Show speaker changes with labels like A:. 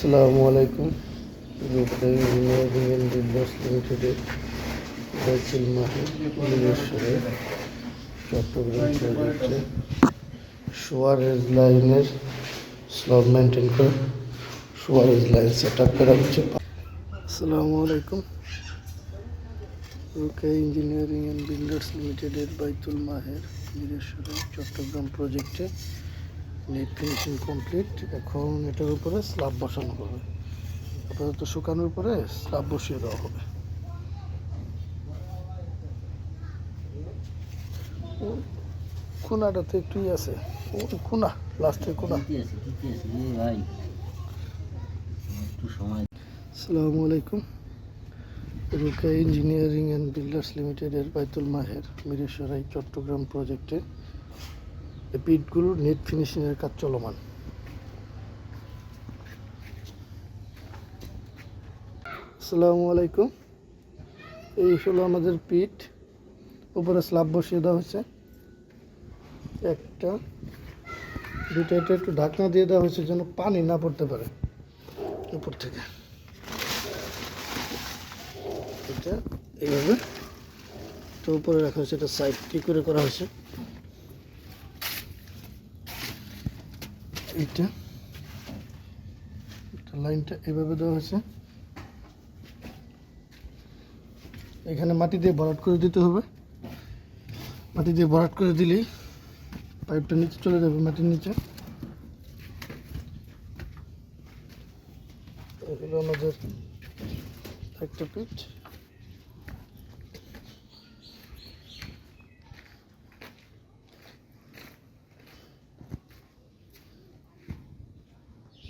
A: আসসালামু আলাইকুম। রূপদেব engineering and builders লিমিটেডের বাইতুল মাহির মিরেশ্বরে চট্টগ্রাম প্রজেক্টে সুয়ারেজ লাইনের স্লব মেনটেন করে সুয়ারেজ লাইন সেট আপ করা হচ্ছে। আসসালামু আলাইকুম। রুকে ইঞ্জিনিয়ারিং অ্যান্ড বিল্ডার্স লিমিটেডের বাইতুল মাহের মিরেশ্বরে চট্টগ্রাম প্রজেক্টে নেট ফিনিশিং কমপ্লিট। এখন এটার উপরে স্ল্যাব বসানো হবে। আপাতত শুকানোর পরে স্ল্যাব বসিয়ে দেওয়া হবে। খুনাটাতে একটুই আছে, ওই খুনা লাস্টের খুনা। আসসালামু আলাইকুম। রুকা ইঞ্জিনিয়ারিং অ্যান্ড বিল্ডার্স লিমিটেডের বাইতুল মাহের মিরেশ্বরাই চট্টগ্রাম প্রজেক্টে পিটগুলোর নেট ফিনিশিংয়ের কাজ চলমান। আসসালামু আলাইকুম। এই হলো আমাদের পিট, উপরে স্ল্যাব বসিয়ে দেওয়া হয়েছে। একটা দুটো এটা একটু ঢাকনা দিয়ে দেওয়া হয়েছে যেন পানি না পড়তে পারে উপর থেকে। এটা এইভাবে তো উপরে রাখা হয়েছে। এটা সাইড কি করে করা হয়েছে, এইটা লাইনটা এভাবে দেওয়া হয়েছে। এখানে মাটি দিয়ে ভরাট করে দিতে হবে। মাটি দিয়ে ভরাট করে দিলেই পাইপটা নিচে চলে যাবে, মাটির নিচে। এগুলো আমাদের একটা পিচ।